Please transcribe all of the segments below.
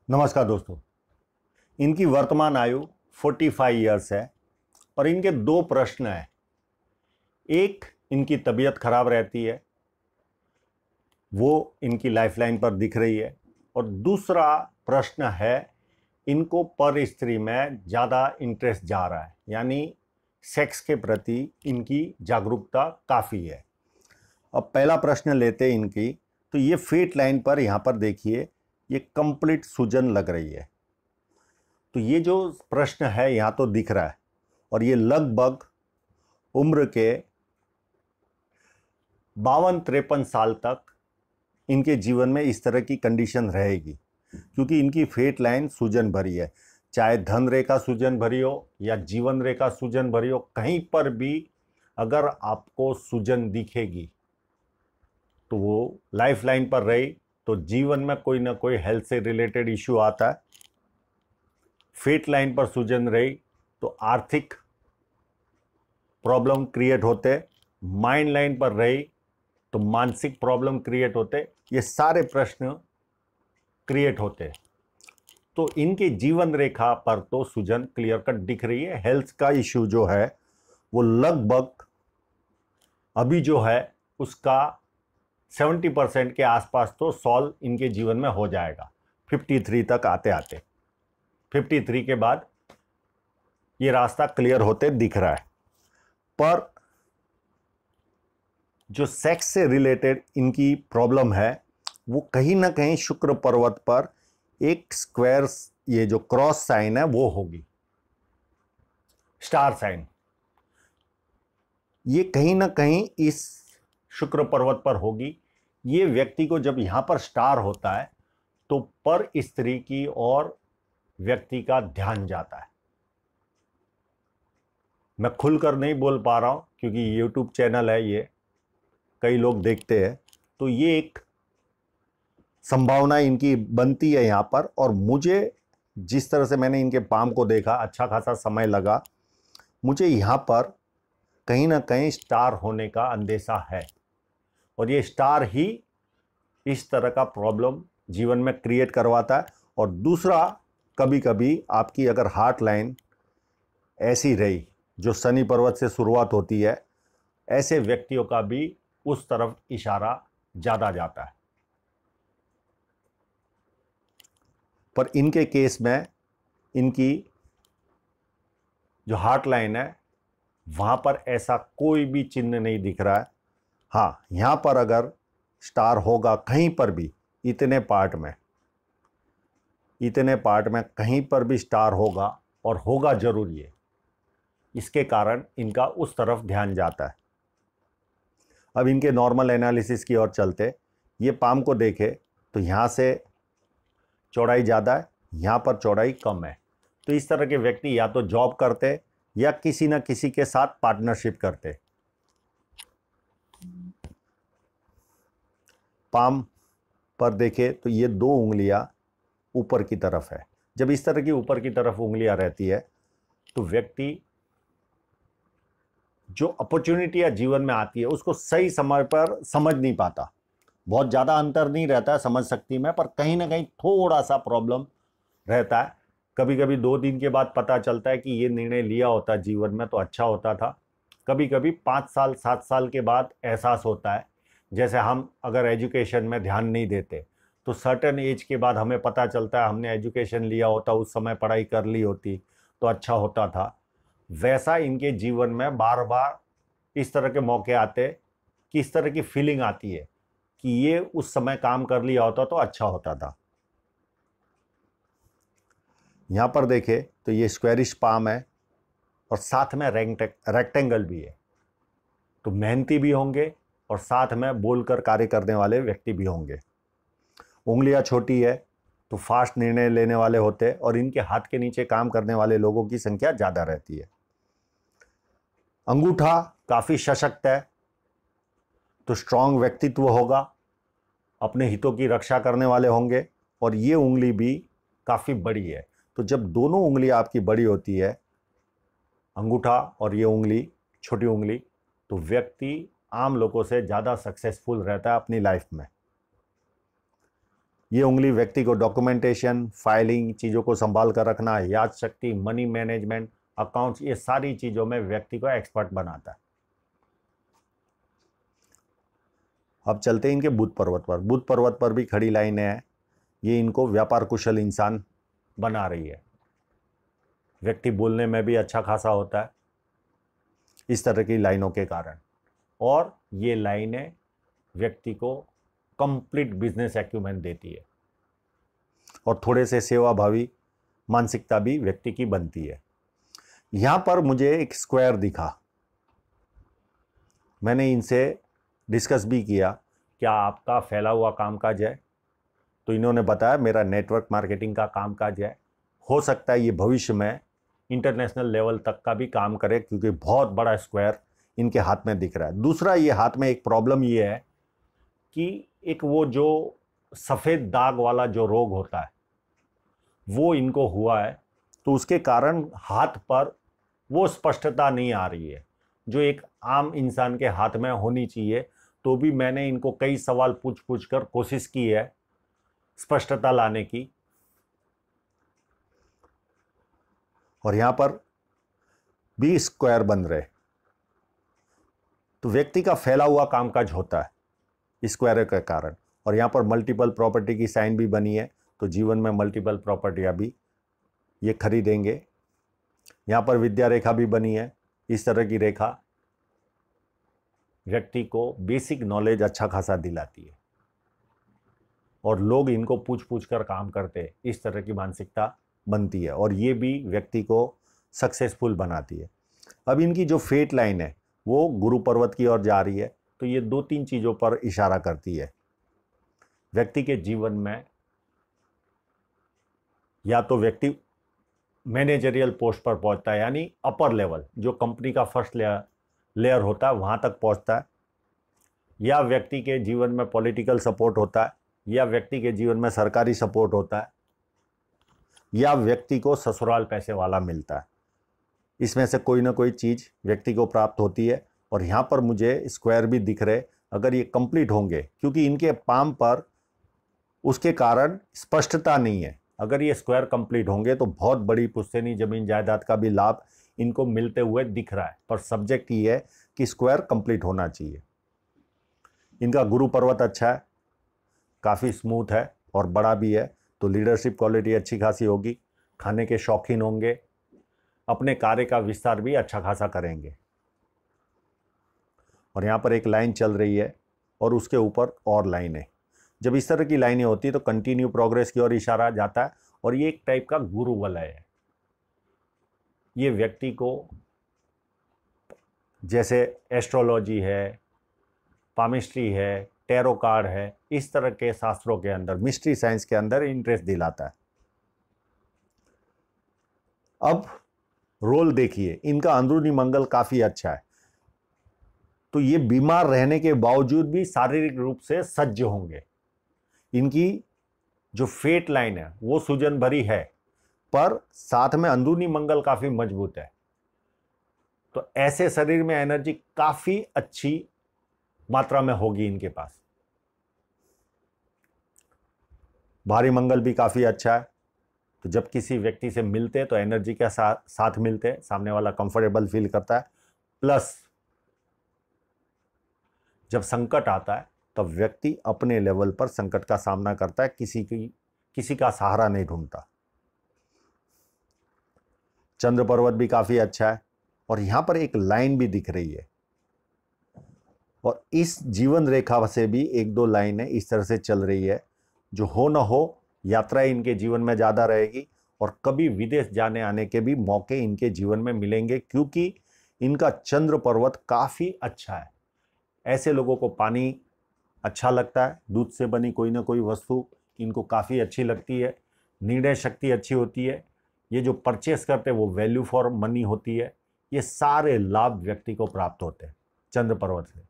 नमस्कार दोस्तों। इनकी वर्तमान आयु 45 ईयर्स है और इनके दो प्रश्न हैं। एक, इनकी तबीयत खराब रहती है, वो इनकी लाइफलाइन पर दिख रही है। और दूसरा प्रश्न है, इनको पर स्त्री में ज़्यादा इंटरेस्ट जा रहा है, यानी सेक्स के प्रति इनकी जागरूकता काफ़ी है। अब पहला प्रश्न लेते हैं इनकी, तो ये फेट लाइन पर यहाँ पर देखिए, ये कंप्लीट सूजन लग रही है। तो ये जो प्रश्न है यहाँ तो दिख रहा है, और ये लगभग उम्र के 52-53 साल तक इनके जीवन में इस तरह की कंडीशन रहेगी, क्योंकि इनकी फेट लाइन सूजन भरी है। चाहे धन रेखा सूजन भरी हो या जीवन रेखा सूजन भरी हो, कहीं पर भी अगर आपको सूजन दिखेगी तो वो लाइफ लाइन पर रही तो जीवन में कोई ना कोई हेल्थ से रिलेटेड इश्यू आता है। फेट लाइन पर सूजन रही तो आर्थिक प्रॉब्लम क्रिएट होते, माइंड लाइन पर रही तो मानसिक प्रॉब्लम क्रिएट होते, ये सारे प्रश्न क्रिएट होते। तो इनके जीवन रेखा पर तो सूजन क्लियर कट दिख रही है। हेल्थ का इश्यू जो है वो लगभग अभी जो है उसका 70% के आसपास तो सॉल्व इनके जीवन में हो जाएगा, 53 तक आते आते। 53 के बाद ये रास्ता क्लियर होते दिख रहा है। पर जो सेक्स से रिलेटेड इनकी प्रॉब्लम है वो कहीं ना कहीं शुक्र पर्वत पर एक स्क्वायर, ये जो क्रॉस साइन है वो होगी, स्टार साइन, ये कहीं ना कहीं इस शुक्र पर्वत पर होगी। ये व्यक्ति को जब यहां पर स्टार होता है तो पर स्त्री की और व्यक्ति का ध्यान जाता है। मैं खुलकर नहीं बोल पा रहा हूं क्योंकि YouTube चैनल है, ये कई लोग देखते हैं, तो ये एक संभावना इनकी बनती है यहाँ पर। और मुझे जिस तरह से मैंने इनके पाम को देखा, अच्छा खासा समय लगा, मुझे यहाँ पर कहीं ना कहीं स्टार होने का अंदेशा है। और ये स्टार ही इस तरह का प्रॉब्लम जीवन में क्रिएट करवाता है। और दूसरा, कभी कभी आपकी अगर हार्ट लाइन ऐसी रही जो शनि पर्वत से शुरुआत होती है, ऐसे व्यक्तियों का भी उस तरफ इशारा ज़्यादा जाता है। पर इनके केस में इनकी जो हार्ट लाइन है वहाँ पर ऐसा कोई भी चिन्ह नहीं दिख रहा है। हाँ, यहाँ पर अगर स्टार होगा कहीं पर भी, इतने पार्ट में कहीं पर भी स्टार होगा, और होगा जरूर ये, इसके कारण इनका उस तरफ ध्यान जाता है। अब इनके नॉर्मल एनालिसिस की ओर चलते। ये पाम को देखे तो यहाँ से चौड़ाई ज़्यादा है, यहाँ पर चौड़ाई कम है। तो इस तरह के व्यक्ति या तो जॉब करते या किसी न किसी के साथ पार्टनरशिप करते। पाम पर देखे तो ये दो उंगलियां ऊपर की तरफ है। जब इस तरह की ऊपर की तरफ उंगलियां रहती है तो व्यक्ति जो अपॉर्चुनिटी जीवन में आती है उसको सही समय पर समझ नहीं पाता। बहुत ज़्यादा अंतर नहीं रहता है समझ शक्ति में, पर कहीं ना कहीं थोड़ा सा प्रॉब्लम रहता है। कभी कभी 2 दिन के बाद पता चलता है कि ये निर्णय लिया होता जीवन में तो अच्छा होता था। कभी कभी 5 साल 7 साल के बाद एहसास होता है। जैसे हम अगर एजुकेशन में ध्यान नहीं देते तो सर्टेन एज के बाद हमें पता चलता है हमने एजुकेशन लिया होता, उस समय पढ़ाई कर ली होती तो अच्छा होता था। वैसा इनके जीवन में बार बार इस तरह के मौके आते कि इस तरह की फीलिंग आती है कि ये उस समय काम कर लिया होता तो अच्छा होता था। यहाँ पर देखे तो ये स्क्वेरिश पाम है और साथ में रेक्टेंगल भी है। तो मेहनती भी होंगे और साथ में बोलकर कार्य करने वाले व्यक्ति भी होंगे। उंगलियां छोटी है तो फास्ट निर्णय लेने वाले होते हैं, और इनके हाथ के नीचे काम करने वाले लोगों की संख्या ज़्यादा रहती है। अंगूठा काफ़ी सशक्त है तो स्ट्रांग व्यक्तित्व होगा, अपने हितों की रक्षा करने वाले होंगे। और ये उंगली भी काफ़ी बड़ी है, तो जब दोनों उंगलियां आपकी बड़ी होती है, अंगूठा और ये उंगली छोटी उंगली, तो व्यक्ति आम लोगों से ज़्यादा सक्सेसफुल रहता है अपनी लाइफ में। ये उंगली व्यक्ति को डॉक्यूमेंटेशन, फाइलिंग, चीज़ों को संभाल कर रखना, याद शक्ति, मनी मैनेजमेंट, अकाउंट्स, ये सारी चीज़ों में व्यक्ति को एक्सपर्ट बनाता है। अब चलते हैं इनके बुध पर्वत पर। बुध पर्वत पर भी खड़ी लाइनें हैं, ये इनको व्यापार कुशल इंसान बना रही है। व्यक्ति बोलने में भी अच्छा खासा होता है इस तरह की लाइनों के कारण, और ये लाइनें व्यक्ति को कंप्लीट बिजनेस एक्यूमेंट देती है, और थोड़े से सेवाभावी मानसिकता भी व्यक्ति की बनती है। यहां पर मुझे एक स्क्वायर दिखा, मैंने इनसे डिस्कस भी किया, क्या आपका फैला हुआ कामकाज है? तो इन्होंने बताया मेरा नेटवर्क मार्केटिंग का कामकाज है। हो सकता है ये भविष्य में इंटरनेशनल लेवल तक का भी काम करे, क्योंकि बहुत बड़ा स्क्वायर इनके हाथ में दिख रहा है। दूसरा, ये हाथ में एक प्रॉब्लम ये है कि एक वो जो सफ़ेद दाग वाला जो रोग होता है वो इनको हुआ है, तो उसके कारण हाथ पर वो स्पष्टता नहीं आ रही है जो एक आम इंसान के हाथ में होनी चाहिए। तो भी मैंने इनको कई सवाल पूछ कर कोशिश की है स्पष्टता लाने की, और यहां पर भी स्क्वायर बन रहे, तो व्यक्ति का फैला हुआ कामकाज होता है स्क्वायर के कारण। और यहां पर मल्टीपल प्रॉपर्टी की साइन भी बनी है, तो जीवन में मल्टीपल प्रॉपर्टियां भी ये खरीदेंगे। यहां पर विद्या रेखा भी बनी है। इस तरह की रेखा व्यक्ति को बेसिक नॉलेज अच्छा खासा दिलाती है, और लोग इनको पूछ कर काम करते हैं, इस तरह की मानसिकता बनती है, और ये भी व्यक्ति को सक्सेसफुल बनाती है। अब इनकी जो फेट लाइन है वो गुरु पर्वत की ओर जा रही है, तो ये 2-3 चीज़ों पर इशारा करती है। व्यक्ति के जीवन में या तो व्यक्ति मैनेजरियल पोस्ट पर पहुंचता है, यानी अपर लेवल जो कंपनी का फर्स्ट लेयर होता है वहां तक पहुंचता है, या व्यक्ति के जीवन में पॉलिटिकल सपोर्ट होता है, या व्यक्ति के जीवन में सरकारी सपोर्ट होता है, या व्यक्ति को ससुराल पैसे वाला मिलता है। इसमें से कोई ना कोई चीज़ व्यक्ति को प्राप्त होती है। और यहाँ पर मुझे स्क्वायर भी दिख रहे, अगर ये कंप्लीट होंगे, क्योंकि इनके पाम पर उसके कारण स्पष्टता नहीं है, अगर ये स्क्वायर कंप्लीट होंगे तो बहुत बड़ी पुश्तैनी जमीन जायदाद का भी लाभ इनको मिलते हुए दिख रहा है। पर सब्जेक्ट ये है कि स्क्वायर कंप्लीट होना चाहिए। इनका गुरु पर्वत अच्छा है, काफ़ी स्मूथ है और बड़ा भी है, तो लीडरशिप क्वालिटी अच्छी खासी होगी। खाने के शौकीन होंगे, अपने कार्य का विस्तार भी अच्छा खासा करेंगे। और यहाँ पर एक लाइन चल रही है और उसके ऊपर और लाइन है। जब इस तरह की लाइनें होती है तो कंटिन्यू प्रोग्रेस की ओर इशारा जाता है, और ये एक टाइप का गुरु वलय है। ये व्यक्ति को, जैसे एस्ट्रोलॉजी है, पामिस्ट्री है, टैरो कार्ड है, इस तरह के शास्त्रों के अंदर, मिस्ट्री साइंस के अंदर इंटरेस्ट दिलाता है। अब रोल देखिए, इनका अंदरूनी मंगल काफ़ी अच्छा है, तो ये बीमार रहने के बावजूद भी शारीरिक रूप से सज्ज होंगे। इनकी जो फेट लाइन है वो सूजन भरी है, पर साथ में अंदरूनी मंगल काफ़ी मजबूत है, तो ऐसे शरीर में एनर्जी काफ़ी अच्छी मात्रा में होगी इनके पास। भारी मंगल भी काफ़ी अच्छा है, तो जब किसी व्यक्ति से मिलते हैं तो एनर्जी के साथ मिलते हैं, सामने वाला कंफर्टेबल फील करता है। प्लस जब संकट आता है तब व्यक्ति अपने लेवल पर संकट का सामना करता है, किसी का सहारा नहीं ढूंढता। चंद्र पर्वत भी काफ़ी अच्छा है, और यहाँ पर एक लाइन भी दिख रही है, और इस जीवन रेखा से भी 1-2 लाइनें इस तरह से चल रही है। जो हो न हो, यात्राएं इनके जीवन में ज़्यादा रहेगी, और कभी विदेश जाने आने के भी मौके इनके जीवन में मिलेंगे, क्योंकि इनका चंद्र पर्वत काफ़ी अच्छा है। ऐसे लोगों को पानी अच्छा लगता है, दूध से बनी कोई ना कोई वस्तु इनको काफ़ी अच्छी लगती है, निर्णय शक्ति अच्छी होती है, ये जो परचेस करते हैं वो वैल्यू फॉर मनी होती है। ये सारे लाभ व्यक्ति को प्राप्त होते हैं चंद्र पर्वत से।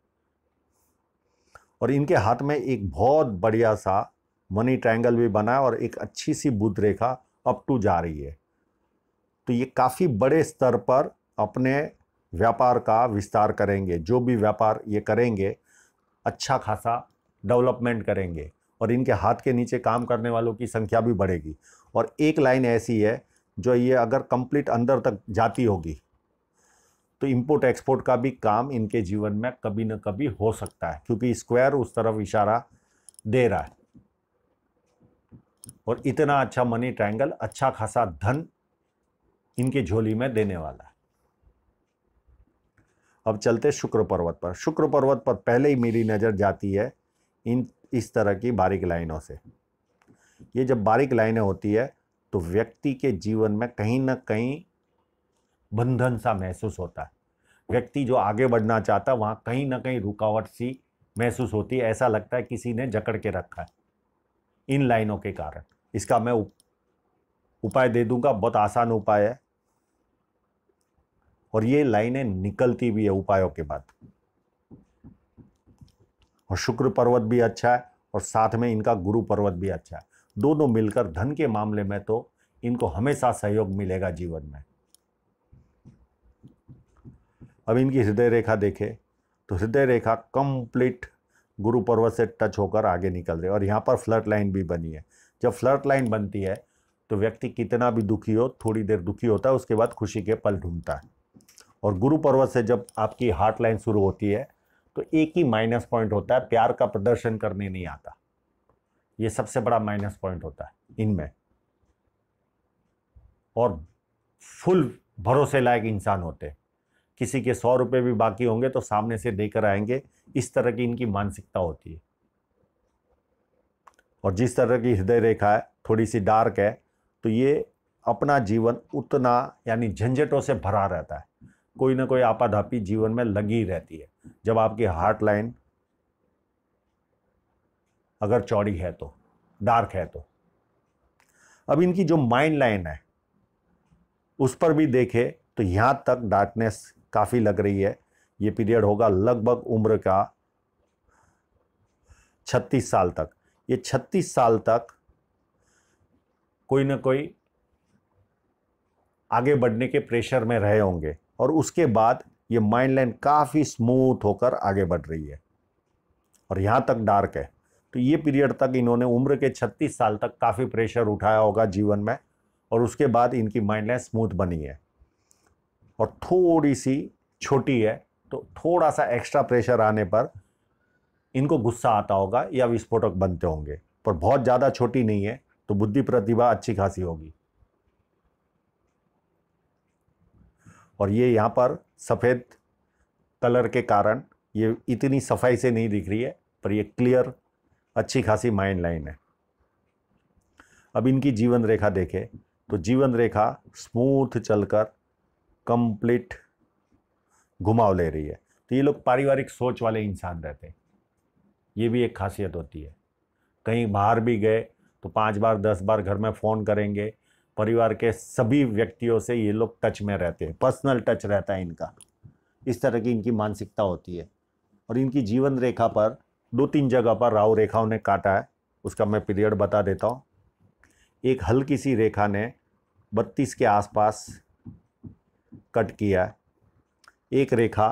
और इनके हाथ में एक बहुत बढ़िया सा मनी ट्रायंगल भी बना है, और एक अच्छी सी बुध रेखा अप टू जा रही है, तो ये काफ़ी बड़े स्तर पर अपने व्यापार का विस्तार करेंगे। जो भी व्यापार ये करेंगे अच्छा खासा डेवलपमेंट करेंगे, और इनके हाथ के नीचे काम करने वालों की संख्या भी बढ़ेगी। और एक लाइन ऐसी है जो ये अगर कंप्लीट अंदर तक जाती होगी तो इंपोर्ट एक्सपोर्ट का भी काम इनके जीवन में कभी न कभी हो सकता है, क्योंकि स्क्वायर उस तरफ इशारा दे रहा है। और इतना अच्छा मनी ट्रायंगल, अच्छा खासा धन इनके झोली में देने वाला है। अब चलते शुक्र पर्वत पर। शुक्र पर्वत पर पहले ही मेरी नज़र जाती है इस तरह की बारीक लाइनों से। ये जब बारीक लाइनें होती है तो व्यक्ति के जीवन में कहीं ना कहीं बंधन सा महसूस होता है। व्यक्ति जो आगे बढ़ना चाहता है वहाँ कहीं ना कहीं रुकावट सी महसूस होती है। ऐसा लगता है किसी ने जकड़ के रखा है इन लाइनों के कारण। इसका मैं उपाय दे दूंगा, बहुत आसान उपाय है, और ये लाइनें निकलती भी है उपायों के बाद। और शुक्र पर्वत भी अच्छा है और साथ में इनका गुरु पर्वत भी अच्छा है। दोनों मिलकर धन के मामले में तो इनको हमेशा सहयोग मिलेगा जीवन में। अब इनकी हृदय रेखा देखें तो हृदय रेखा कंप्लीट गुरु पर्वत से टच होकर आगे निकल रही है और यहाँ पर फ्लर्ट लाइन भी बनी है। जब फ्लर्ट लाइन बनती है तो व्यक्ति कितना भी दुखी हो, थोड़ी देर दुखी होता है, उसके बाद खुशी के पल ढूंढता है। और गुरु पर्वत से जब आपकी हार्ट लाइन शुरू होती है तो एक ही माइनस पॉइंट होता है, प्यार का प्रदर्शन करने नहीं आता। ये सबसे बड़ा माइनस पॉइंट होता है इनमें। और फुल भरोसे लायक इंसान होते हैं। किसी के 100 रुपये भी बाकी होंगे तो सामने से देकर आएंगे, इस तरह की इनकी मानसिकता होती है। और जिस तरह की हृदय रेखा है थोड़ी सी डार्क है तो ये अपना जीवन उतना यानी झंझटों से भरा रहता है। कोई ना कोई आपाधापी जीवन में लगी रहती है जब आपकी हार्ट लाइन अगर चौड़ी है तो, डार्क है तो। अब इनकी जो माइंड लाइन है उस पर भी देखे तो यहां तक डार्कनेस काफी लग रही है। ये पीरियड होगा लगभग उम्र का 36 साल तक। ये 36 साल तक कोई ना कोई आगे बढ़ने के प्रेशर में रहे होंगे और उसके बाद ये माइंड लाइन काफी स्मूथ होकर आगे बढ़ रही है और यहां तक डार्क है। तो ये पीरियड तक इन्होंने उम्र के 36 साल तक काफी प्रेशर उठाया होगा जीवन में और उसके बाद इनकी माइंड लाइन स्मूथ बनी है और थोड़ी सी छोटी है। तो थोड़ा सा एक्स्ट्रा प्रेशर आने पर इनको गुस्सा आता होगा या विस्फोटक बनते होंगे, पर बहुत ज़्यादा छोटी नहीं है तो बुद्धि प्रतिभा अच्छी खासी होगी। और ये यहाँ पर सफ़ेद कलर के कारण ये इतनी सफाई से नहीं दिख रही है, पर ये क्लियर अच्छी खासी माइंड लाइन है। अब इनकी जीवन रेखा देखें तो जीवन रेखा स्मूथ चलकर कंप्लीट घुमाव ले रही है। तो ये लोग पारिवारिक सोच वाले इंसान रहते हैं, ये भी एक खासियत होती है। कहीं बाहर भी गए तो 5 बार 10 बार घर में फ़ोन करेंगे। परिवार के सभी व्यक्तियों से ये लोग टच में रहते हैं, पर्सनल टच रहता है इनका। इस तरह की इनकी मानसिकता होती है। और इनकी जीवन रेखा पर 2-3 जगह पर राहु रेखाओं ने काटा है, उसका मैं पीरियड बता देता हूँ। एक हल्की सी रेखा ने 32 के आसपास कट किया है, एक रेखा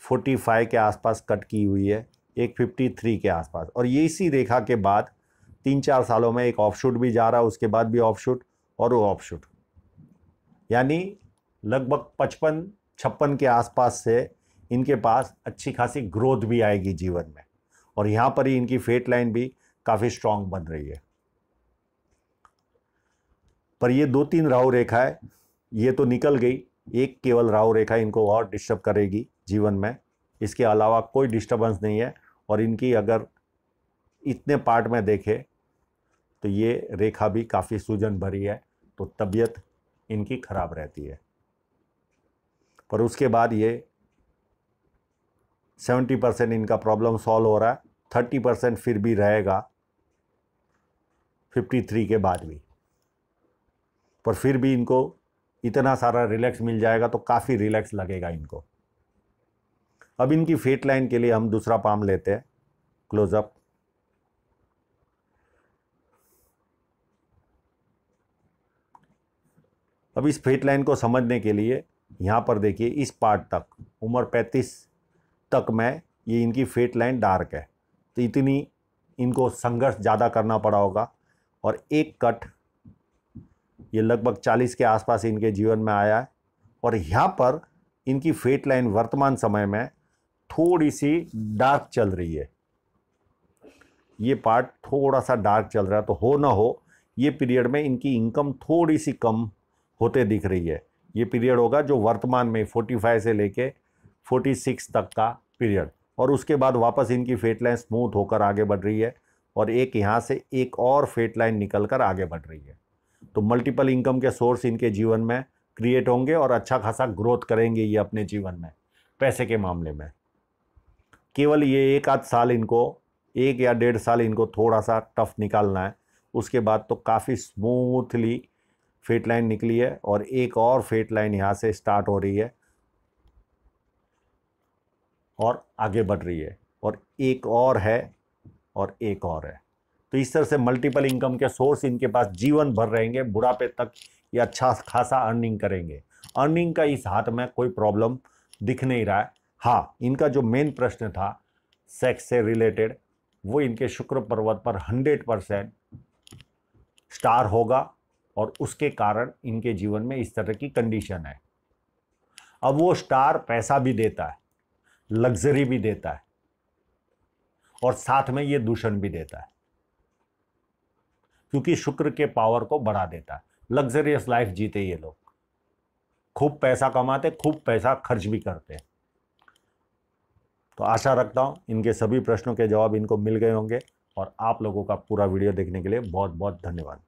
45 के आसपास कट की हुई है, एक 53 के आसपास। और ये इसी रेखा के बाद 3-4 सालों में एक ऑफशूट भी जा रहा है, उसके बाद भी ऑफशूट और वो ऑफशूट, यानी लगभग 55-56 के आसपास से इनके पास अच्छी खासी ग्रोथ भी आएगी जीवन में। और यहाँ पर ही इनकी फेट लाइन भी काफ़ी स्ट्रांग बन रही है। पर ये 2-3 राहु रेखा है, ये तो निकल गई, एक केवल राहु रेखा इनको और डिस्टर्ब करेगी जीवन में। इसके अलावा कोई डिस्टर्बेंस नहीं है। और इनकी अगर इतने पार्ट में देखें तो ये रेखा भी काफ़ी सूजन भरी है, तो तबीयत इनकी खराब रहती है। पर उसके बाद ये 70% इनका प्रॉब्लम सॉल्व हो रहा है, 30% फिर भी रहेगा 53 के बाद भी। पर फिर भी इनको इतना सारा रिलैक्स मिल जाएगा तो काफ़ी रिलैक्स लगेगा इनको। अब इनकी फेट लाइन के लिए हम दूसरा पाम लेते हैं क्लोजअप। अब इस फेट लाइन को समझने के लिए यहाँ पर देखिए, इस पार्ट तक उम्र 35 तक में ये इनकी फेट लाइन डार्क है। तो इतनी इनको संघर्ष ज़्यादा करना पड़ा होगा। और एक कट ये लगभग 40 के आसपास इनके जीवन में आया है। और यहाँ पर इनकी फेट लाइन वर्तमान समय में थोड़ी सी डार्क चल रही है, ये पार्ट थोड़ा सा डार्क चल रहा है। तो हो ना हो ये पीरियड में इनकी इनकम थोड़ी सी कम होते दिख रही है। ये पीरियड होगा जो वर्तमान में 45 से लेके 46 तक का पीरियड, और उसके बाद वापस इनकी फेट लाइन स्मूथ होकर आगे बढ़ रही है और एक यहाँ से एक और फेट लाइन निकल कर आगे बढ़ रही है। तो मल्टीपल इनकम के सोर्स इनके जीवन में क्रिएट होंगे और अच्छा खासा ग्रोथ करेंगे ये अपने जीवन में पैसे के मामले में। केवल ये एक आध साल इनको, 1 या 1.5 साल इनको थोड़ा सा टफ निकालना है, उसके बाद तो काफ़ी स्मूथली फेट लाइन निकली है और एक और फेट लाइन यहाँ से स्टार्ट हो रही है और आगे बढ़ रही है, और एक और है और एक और है। तो इस तरह से मल्टीपल इनकम के सोर्स इनके पास जीवन भर रहेंगे, बुढ़ापे तक ये अच्छा खासा अर्निंग करेंगे। अर्निंग का इस हाथ में कोई प्रॉब्लम दिख नहीं रहा है। हाँ, इनका जो मेन प्रश्न था सेक्स से रिलेटेड, वो इनके शुक्र पर्वत पर 100% स्टार होगा और उसके कारण इनके जीवन में इस तरह की कंडीशन है। अब वो स्टार पैसा भी देता है, लग्जरी भी देता है और साथ में ये दूषण भी देता है, क्योंकि शुक्र के पावर को बढ़ा देता है। लग्जरियस लाइफ जीते ये लोग, खूब पैसा कमाते, खूब पैसा खर्च भी करते हैं। तो आशा रखता हूं इनके सभी प्रश्नों के जवाब इनको मिल गए होंगे, और आप लोगों का पूरा वीडियो देखने के लिए बहुत बहुत धन्यवाद।